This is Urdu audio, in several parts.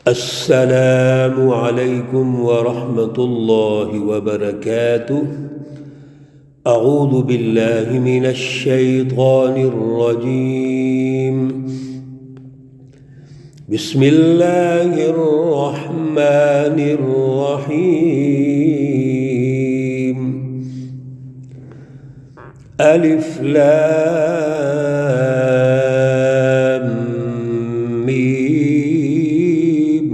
السلام علیکم ورحمۃ اللہ وبرکاتہ۔ اعوذ باللہ من الشیطان الرجیم، بسم اللہ الرحمن الرحیم۔ الف لام میم،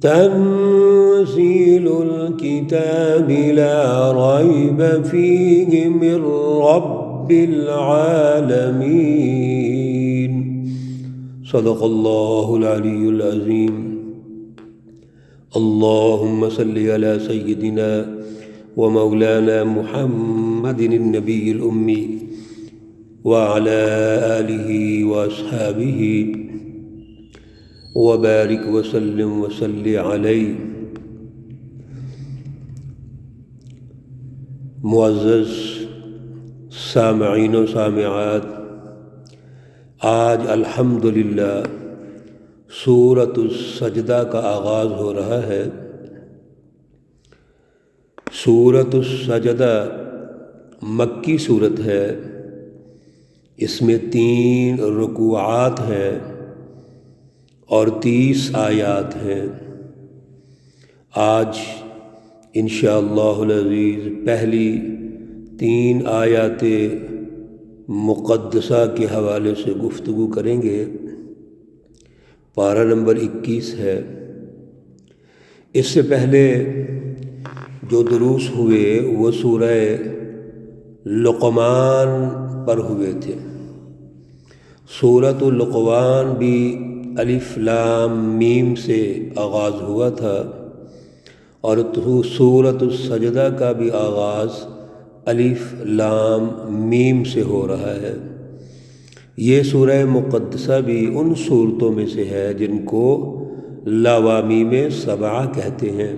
تنزيل الكتاب لا ريب فيه من رب العالمين۔ صدق الله العلي العظيم۔ اللهم صل على سيدنا ومولانا محمد النبي الأمي وعلى آله وأصحابه وبارک وسلم وصلی علیہ۔ معزز سامعین و سامعات، آج الحمدللہ سورۃ السجدہ کا آغاز ہو رہا ہے۔ سورۃ السجدہ مکی صورت ہے، اس میں 3 رکوعات ہیں اور 30 آیات ہیں۔ آج انشاءاللہ العزیز پہلی 3 آیات مقدسہ کے حوالے سے گفتگو کریں گے۔ پارہ نمبر 21 ہے۔ اس سے پہلے جو دروس ہوئے وہ سورہ لقمان پر ہوئے تھے۔ سورۃ لقمان بھی الف لام میم سے آغاز ہوا تھا، اور سورۃ السجدہ کا بھی آغاز الف لام میم سے ہو رہا ہے۔ یہ سورہ مقدسہ بھی ان صورتوں میں سے ہے جن کو لوامیم 7 کہتے ہیں،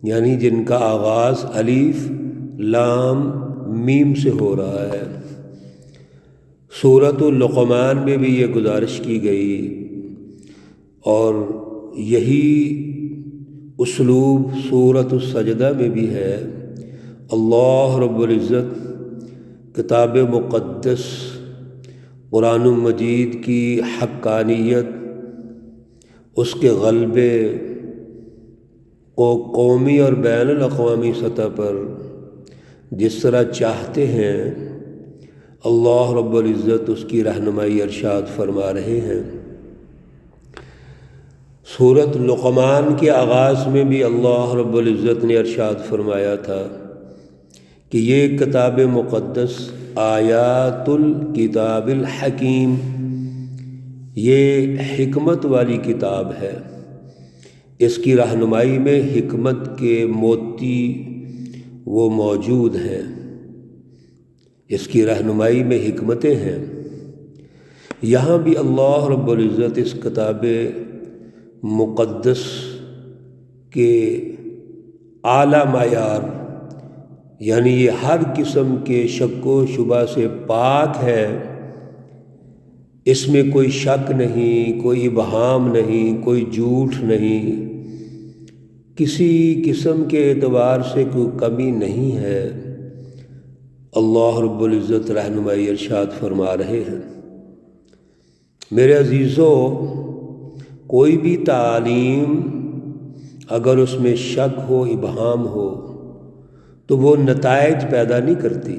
یعنی جن کا آغاز الف لام میم سے ہو رہا ہے۔ سورۃ لقمان میں بھی یہ گزارش کی گئی، اور یہی اسلوب سورۃ السجدہ میں بھی ہے۔ اللہ رب العزت کتاب مقدس قرآن مجید کی حقانیت، اس کے غلبے کو قومی اور بین الاقوامی سطح پر جس طرح چاہتے ہیں، اللہ رب العزت اس کی رہنمائی ارشاد فرما رہے ہیں۔ سورۃ لقمان کے آغاز میں بھی اللہ رب العزت نے ارشاد فرمایا تھا کہ یہ کتاب مقدس آیات الکتاب الحکیم، یہ حکمت والی کتاب ہے۔ اس کی رہنمائی میں حکمت کے موتی وہ موجود ہیں، اس کی رہنمائی میں حکمتیں ہیں۔ یہاں بھی اللہ رب العزت اس کتاب مقدس کے اعلیٰ معیار، یعنی یہ ہر قسم کے شک و شبہ سے پاک ہے، اس میں کوئی شک نہیں، کوئی ابہام نہیں، کوئی جھوٹ نہیں، کسی قسم کے اعتبار سے کوئی کمی نہیں ہے۔ اللہ رب العزت رہنمائی ارشاد فرما رہے ہیں۔ میرے عزیزو، کوئی بھی تعلیم اگر اس میں شک ہو، ابہام ہو، تو وہ نتائج پیدا نہیں کرتی۔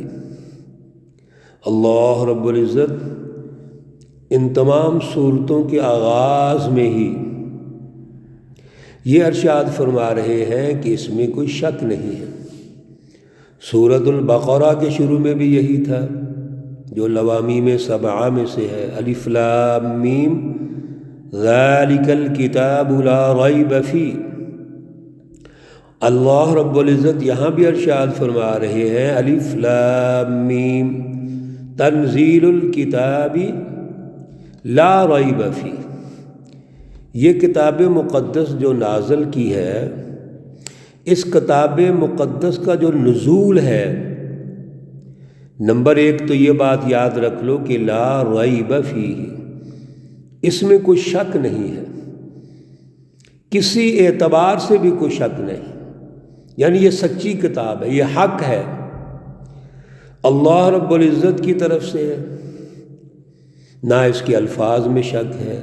اللہ رب العزت ان تمام صورتوں کے آغاز میں ہی یہ ارشاد فرما رہے ہیں کہ اس میں کوئی شک نہیں ہے۔ سورۃ البقرہ کے شروع میں بھی یہی تھا، جو لوامیم 7 میں سے ہے، الف لام میم ذالک الکتاب لا ریب فیہ۔ اللہ رب العزت یہاں بھی ارشاد فرما رہے ہیں، الف لام میم تنزیل الکتاب لا ریب فیہ۔ یہ کتاب مقدس جو نازل کی ہے، اس کتاب مقدس کا جو نزول ہے، نمبر 1 تو یہ بات یاد رکھ لو کہ لا ریب فیہ، اس میں کوئی شک نہیں ہے۔ کسی اعتبار سے بھی کوئی شک نہیں، یعنی یہ سچی کتاب ہے، یہ حق ہے، اللہ رب العزت کی طرف سے ہے، نہ اس کے الفاظ میں شک ہے،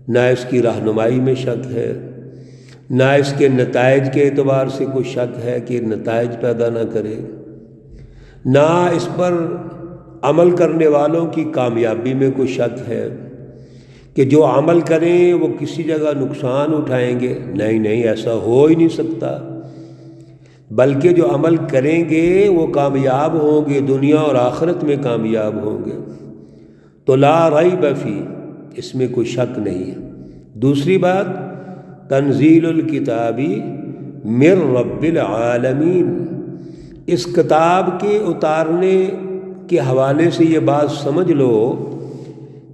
نہ اس کی رہنمائی میں شک ہے، نہ اس کے نتائج کے اعتبار سے کوئی شک ہے کہ نتائج پیدا نہ کرے، نہ اس پر عمل کرنے والوں کی کامیابی میں کوئی شک ہے کہ جو عمل کریں وہ کسی جگہ نقصان اٹھائیں گے، نہیں ایسا ہو ہی نہیں سکتا، بلکہ جو عمل کریں گے وہ کامیاب ہوں گے، دنیا اور آخرت میں کامیاب ہوں گے، تو لا ریب فی، اس میں کوئی شک نہیں ہے۔ دوسری بات، تنزیل الکتابی من رب العالمین، اس کتاب کے اتارنے کے حوالے سے یہ بات سمجھ لو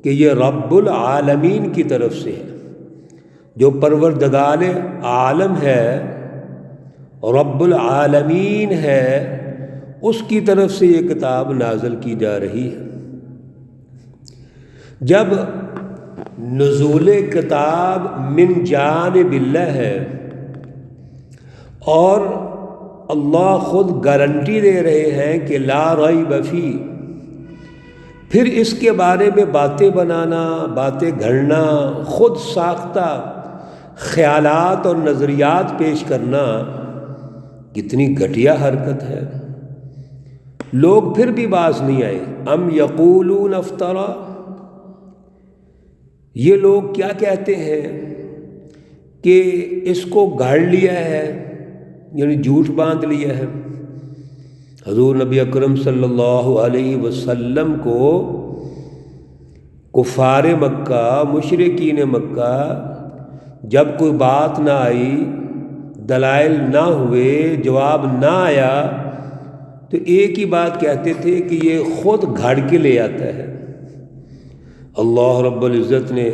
کہ یہ رب العالمین کی طرف سے ہے، جو پروردگار عالم ہے، رب العالمین ہے، اس کی طرف سے یہ کتاب نازل کی جا رہی ہے۔ جب نزول کتاب من جانب اللہ ہے اور اللہ خود گارنٹی دے رہے ہیں کہ لا ریب فی، پھر اس کے بارے میں باتیں بنانا، باتیں گھڑنا، خود ساختہ خیالات اور نظریات پیش کرنا کتنی گھٹیا حرکت ہے۔ لوگ پھر بھی باز نہیں آئے، ام یقولون افطرا، یہ لوگ کیا کہتے ہیں کہ اس کو گھڑ لیا ہے، یعنی جھوٹ باندھ لیا ہے۔ حضور نبی اکرم صلی اللہ علیہ وسلم کو کفار مکہ، مشرکین مکہ جب کوئی بات نہ آئی، دلائل نہ ہوئے، جواب نہ آیا، تو ایک ہی بات کہتے تھے کہ یہ خود گھڑ کے لے آتا ہے۔ اللہ رب العزت نے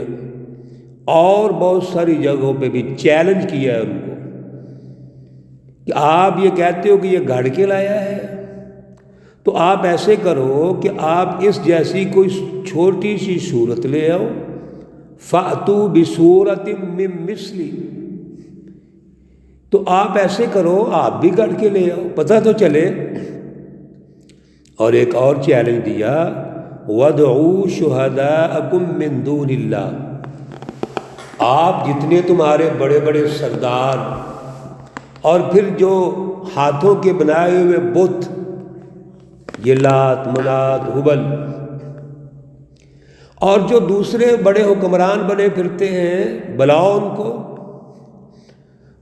اور بہت ساری جگہوں پہ بھی چیلنج کیا ہے ان کو کہ آپ یہ کہتے ہو کہ یہ گھڑ کے لایا ہے، تو آپ ایسے کرو کہ آپ اس جیسی کوئی چھوٹی سی صورت لے آؤ، فَأْتُوا بِصُورَةٍ مِّن مِّثْلِهِ، تو آپ ایسے کرو، آپ بھی گھڑ کے لے آؤ، پتہ تو چلے۔ اور ایک اور چیلنج دیا، وَادْعُوا شُهَدَاءَكُم مِّن دُونِ اللَّهِ، آپ جتنے تمہارے بڑے بڑے سردار اور پھر جو ہاتھوں کے بنائے ہوئے بت، یہ لات، منات، ہبل، اور جو دوسرے بڑے حکمران بنے پھرتے ہیں، بلاؤ ان کو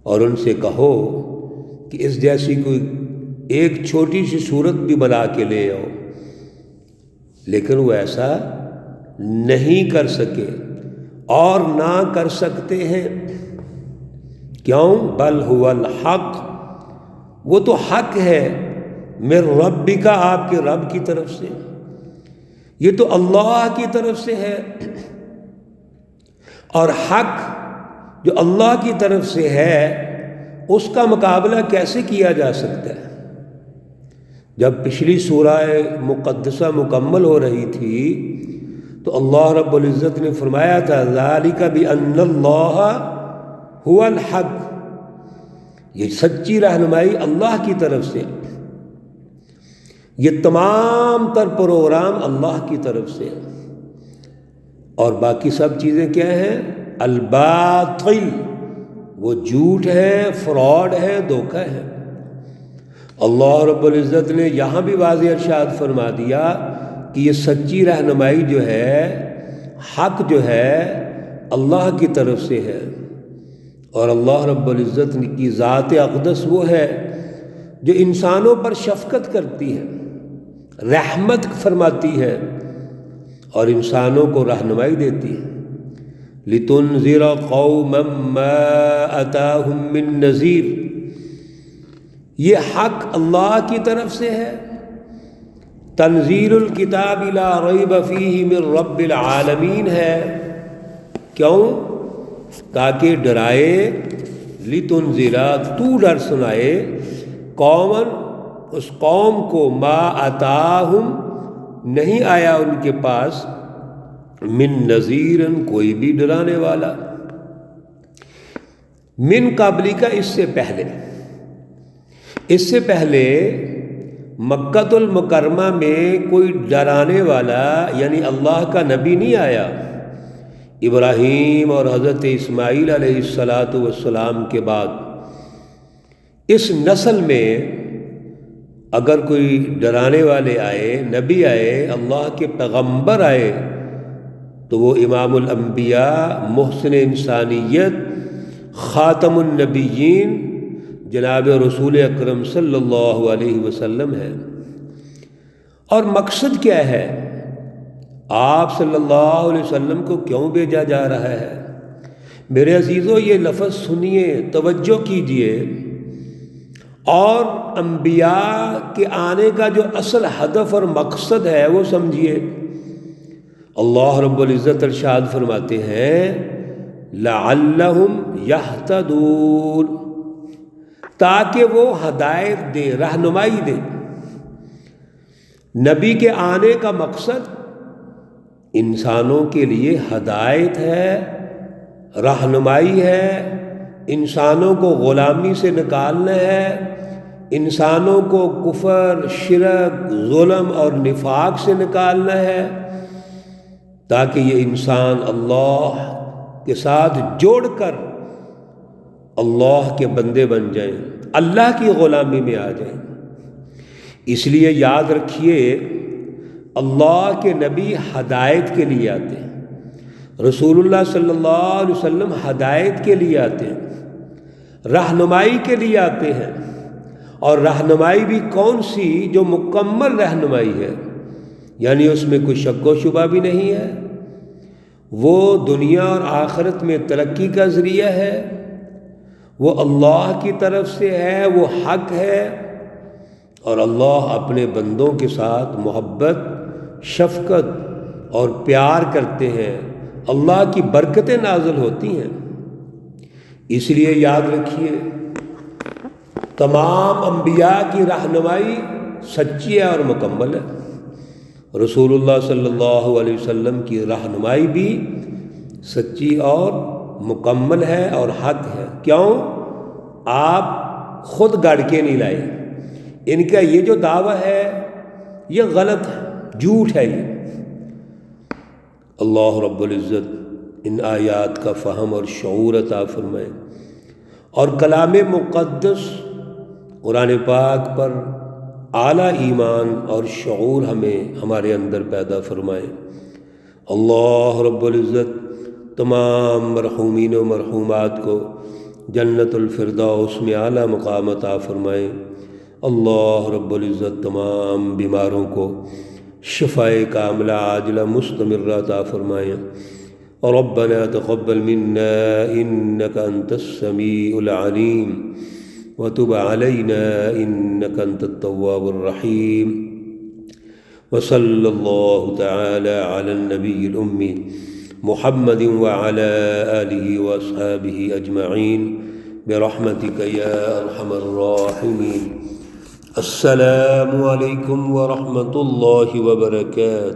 اور ان سے کہو کہ اس جیسی کوئی ایک چھوٹی سی صورت بھی بنا کے لے آؤ، لیکن وہ ایسا نہیں کر سکے اور نہ کر سکتے ہیں۔ کیوں؟ بل هو الحق، وہ تو حق ہے، من ربک، آپ کے رب کی طرف سے، یہ تو اللہ کی طرف سے ہے، اور حق جو اللہ کی طرف سے ہے اس کا مقابلہ کیسے کیا جا سکتا ہے؟ جب پچھلی سورہ مقدسہ مکمل ہو رہی تھی تو اللہ رب العزت نے فرمایا تھا ذالک بأن اللہ هو الحق، یہ سچی رہنمائی اللہ کی طرف سے، یہ تمام تر پروگرام اللہ کی طرف سے، اور باقی سب چیزیں کیا ہیں؟ الباطل، وہ جھوٹ ہے، فراڈ ہے، دھوکہ ہے۔ اللہ رب العزت نے یہاں بھی واضح ارشاد فرما دیا کہ یہ سچی رہنمائی جو ہے، حق جو ہے، اللہ کی طرف سے ہے، اور اللہ رب العزت کی ذات اقدس وہ ہے جو انسانوں پر شفقت کرتی ہے، رحمت فرماتی ہے اور انسانوں کو رہنمائی دیتی ہے۔ لِتُنذِرَ قَوْمًا مَّا أَتَاهُم مِّن نَّذِيرٍ، یہ حق اللہ کی طرف سے ہے، تنزیل الکتاب لا ریب فیہ من رب العالمین ہے۔ کیوں؟ تاکہ ڈرائے، لِتُنذِرَ، تو ڈر سنائے، قوماً، اس قوم کو، ما اتاہم، نہیں آیا ان کے پاس، من نذیر، کوئی بھی ڈرانے والا۔ من قبلی کا اس سے پہلے مکۃ المکرمہ میں کوئی ڈرانے والا یعنی اللہ کا نبی نہیں آیا۔ ابراہیم اور حضرت اسماعیل علیہ السلام کے بعد اس نسل میں اگر کوئی ڈرانے والے آئے، نبی آئے، اللہ کے پیغمبر آئے، تو وہ امام الانبیاء، محسن انسانیت، خاتم النبیین جناب رسول اکرم صلی اللہ علیہ وسلم ہے۔ اور مقصد کیا ہے؟ آپ صلی اللہ علیہ وسلم کو کیوں بھیجا جا رہا ہے؟ میرے عزیزو، یہ لفظ سنیے، توجہ کیجئے، اور انبیاء کے آنے کا جو اصل ہدف اور مقصد ہے وہ سمجھیے۔ اللہ رب العزت ارشاد فرماتے ہیں لعلہم یہتدون، تاکہ وہ ہدایت دے، رہنمائی دے۔ نبی کے آنے کا مقصد انسانوں کے لیے ہدایت ہے، رہنمائی ہے، انسانوں کو غلامی سے نکالنا ہے، انسانوں کو کفر، شرک، ظلم اور نفاق سے نکالنا ہے، تاکہ یہ انسان اللہ کے ساتھ جوڑ کر اللہ کے بندے بن جائیں، اللہ کی غلامی میں آ جائیں۔ اس لیے یاد رکھیے، اللہ کے نبی ہدایت کے لیے آتے ہیں، رسول اللہ صلی اللہ علیہ وسلم ہدایت کے لیے آتے ہیں، رہنمائی کے لیے آتے ہیں۔ اور رہنمائی بھی کون سی؟ جو مکمل رہنمائی ہے، یعنی اس میں کوئی شک و شبہ بھی نہیں ہے، وہ دنیا اور آخرت میں ترقی کا ذریعہ ہے، وہ اللہ کی طرف سے ہے، وہ حق ہے، اور اللہ اپنے بندوں کے ساتھ محبت، شفقت اور پیار کرتے ہیں، اللہ کی برکتیں نازل ہوتی ہیں۔ اس لیے یاد رکھیے، تمام انبیاء کی رہنمائی سچی ہے اور مکمل ہے۔ رسول اللہ صلی اللہ علیہ وسلم کی رہنمائی بھی سچی اور مکمل ہے اور حق ہے۔ کیوں؟ آپ خود گڑھ کے نہیں لائے، ان کا یہ جو دعویٰ ہے یہ غلط ہے، جھوٹ ہے یہ۔ اللہ رب العزت ان آیات کا فہم اور شعور عطا فرمائے، اور کلام مقدس قرآن پاک پر اعلیٰ ایمان اور شعور ہمارے اندر پیدا فرمائے۔ اللہ رب العزت تمام مرحومین و مرحومات کو جنت الفردوس میں اعلیٰ مقام عطا فرمائے۔ اللہ رب العزت تمام بیماروں کو شفائے کاملہ عاجلہ مستمرہ عطا فرمائے۔ ربنا تقبل منا انك انت السميع العليم وتب علينا انك انت التواب الرحيم، وصلى الله تعالى على النبي الأمي محمد وعلى آله وأصحابه أجمعين برحمتك يا أرحم الراحمين۔ السلام علیکم ورحمۃ اللہ وبرکاتہ۔